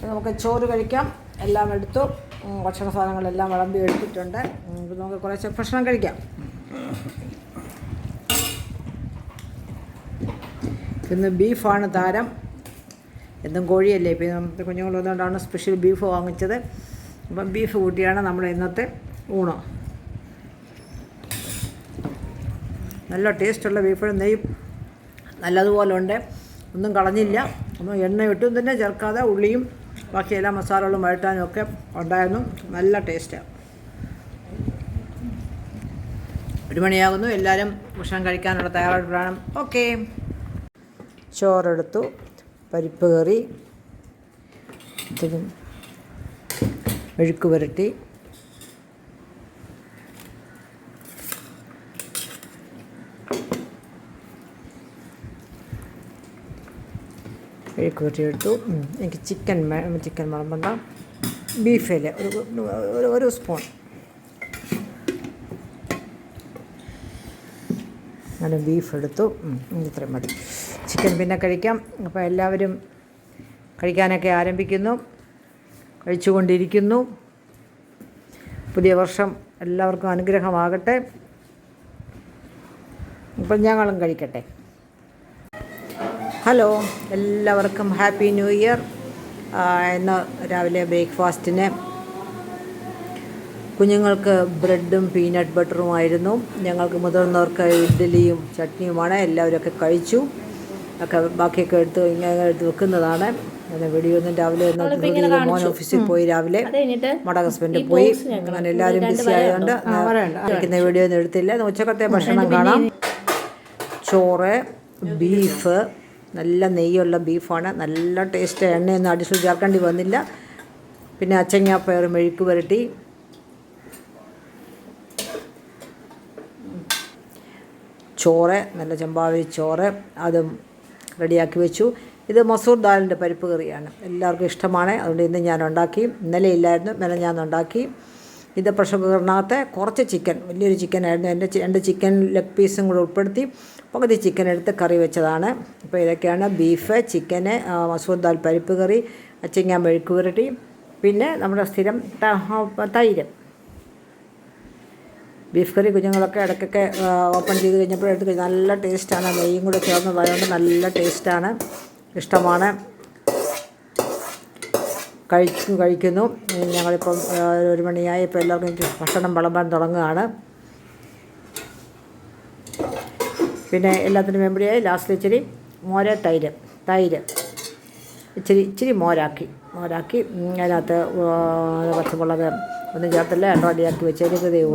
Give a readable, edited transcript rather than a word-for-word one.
നമുക്ക് ചോറ് കഴിക്കാം. എല്ലാം എടുത്തു, ഭക്ഷണ സാധനങ്ങളെല്ലാം വിളമ്പി എടുത്തിട്ടുണ്ട്. നമുക്ക് കുറേശ്ശെ ഭക്ഷണം കഴിക്കാം. ഇന്ന് ബീഫാണ് താരം. എന്നും കോഴിയല്ലേ, ഇപ്പം നമുക്ക് കുഞ്ഞുങ്ങൾ വന്നുകൊണ്ടാണ് സ്പെഷ്യൽ ബീഫ് വാങ്ങിച്ചത്. അപ്പം ബീഫ് കൂട്ടിയാണ് നമ്മുടെ ഇന്നത്തെ ഊണ്. നല്ല ടേസ്റ്റുള്ള ബീഫിന് നെയ്യ് നല്ലതുപോലെ ഉണ്ട്, ഒന്നും കളഞ്ഞില്ല. ഒന്നും എണ്ണ ഇട്ടും തന്നെ ചേർക്കാതെ ഉള്ളിയും ബാക്കി എല്ലാ മസാലകളും വഴറ്റാനും ഒക്കെ ഉണ്ടായിരുന്നു. നല്ല ടേസ്റ്റാണ്. 1 മണിയാകുന്നു. എല്ലാവരും ഭക്ഷണം കഴിക്കാനുള്ള തയ്യാറെടുപ്പാണ്. ഓക്കെ, ചോറെടുത്തു, പരിപ്പ് കറി, മെഴുക്ക് പുരട്ടി, മെഴുക്ക് പുരട്ടി എടുത്തു. എനിക്ക് ചിക്കൻ വിളമ്പണ്ട, ബീഫിൽ ഒരു സ്പൂൺ. അങ്ങനെ ബീഫ് എടുത്തു. ഇത്രയും മതി. ചിക്കൻ പിന്നെ കഴിക്കാം. അപ്പോൾ എല്ലാവരും കഴിക്കാനൊക്കെ ആരംഭിക്കുന്നു, കഴിച്ചുകൊണ്ടിരിക്കുന്നു. പുതിയ വർഷം എല്ലാവർക്കും അനുഗ്രഹമാകട്ടെ. അപ്പം ഞങ്ങളും കഴിക്കട്ടെ. ഹലോ, എല്ലാവർക്കും ഹാപ്പി ന്യൂ ഇയർ. ഇന്ന് രാവിലെ ബ്രേക്ക്ഫാസ്റ്റിന് കുഞ്ഞുങ്ങൾക്ക് ബ്രെഡും പീനട്ട് ബട്ടറുമായിരുന്നു. ഞങ്ങൾക്ക് മുതിർന്നവർക്ക് ഇഡ്ഡലിയും ചട്നിയുമാണ്. എല്ലാവരൊക്കെ കഴിച്ചു. ഒക്കെ ബാക്കിയൊക്കെ എടുത്ത് വെക്കുന്നതാണ്. അങ്ങനെ വീഡിയോ ഒന്നും രാവിലെ മോൻ ഓഫീസിൽ പോയി, രാവിലെ നമ്മുടെ ഹസ്ബൻഡ് പോയി. അങ്ങനെ എല്ലാവരും ബിസി ആയതുകൊണ്ട് കഴിക്കുന്ന വീഡിയോ ഒന്നും എടുത്തില്ല. ഉച്ചക്കത്തെ ഭക്ഷണം കാണാം. ചോറ്, ബീഫ്, നല്ല നെയ്യുള്ള ബീഫാണ്. നല്ല ടേസ്റ്റ്. എണ്ണയൊന്നും അടിച്ചു ചേർക്കേണ്ടി വന്നില്ല. പിന്നെ അച്ചങ്ങാപ്പയർ മെഴുക്ക് പുരട്ടി, ചോറ്, നല്ല ചെമ്പാവരി ചോറ്, അതും റെഡിയാക്കി വെച്ചു. ഇത് മസൂർ ദാലിൻ്റെ പരിപ്പ് കറിയാണ്. എല്ലാവർക്കും ഇഷ്ടമാണ്. അതുകൊണ്ട് ഇന്ന് ഞാൻ ഉണ്ടാക്കി. ഇന്നലെ ഇല്ലായിരുന്നു, ഇന്നലെ ഞാൻ ഉണ്ടാക്കി. ഇത് പ്രഷർ കുക്കറിനകത്ത് കുറച്ച് ചിക്കൻ, വലിയൊരു ചിക്കനായിരുന്നു. എൻ്റെ 2 ചിക്കൻ ലെഗ് പീസും കൂടെ ഉൾപ്പെടുത്തി പകുതി ചിക്കൻ എടുത്ത് കറി വെച്ചതാണ്. അപ്പോൾ ഇതൊക്കെയാണ് ബീഫ്, ചിക്കന്, മസൂർ ദാൽ പരിപ്പ് കറി, അച്ചിങ്ങ മെഴുക്ക് പുരട്ടി, പിന്നെ നമ്മുടെ സ്ഥിരം തൈര്. ബീഫ് കറി കുഞ്ഞുങ്ങളൊക്കെ ഇടയ്ക്കൊക്കെ ഓപ്പൺ ചെയ്ത് കഴിഞ്ഞപ്പോൾ എടുത്ത് നല്ല ടേസ്റ്റാണ്. നെയ്യും കൂടെ ചേർന്നതായതുകൊണ്ട് നല്ല ടേസ്റ്റാണ്, ഇഷ്ടമാണ്. കഴിക്കുന്നു. ഞങ്ങളിപ്പം 1 മണിയായി. ഇപ്പോൾ എല്ലാവർക്കും ഭക്ഷണം വിളമ്പാൻ തുടങ്ങുകയാണ്. പിന്നെ എല്ലാത്തിനും മെമ്പറിയായി. ലാസ്റ്റ് ഇച്ചിരി തൈര് ഇച്ചിരി മോരാക്കി അതിനകത്ത് പച്ചമുളക് ഒന്നും ചേർത്തില്ല. റെഡിയാക്കി വെച്ചേക്കതേ ഉള്ളൂ.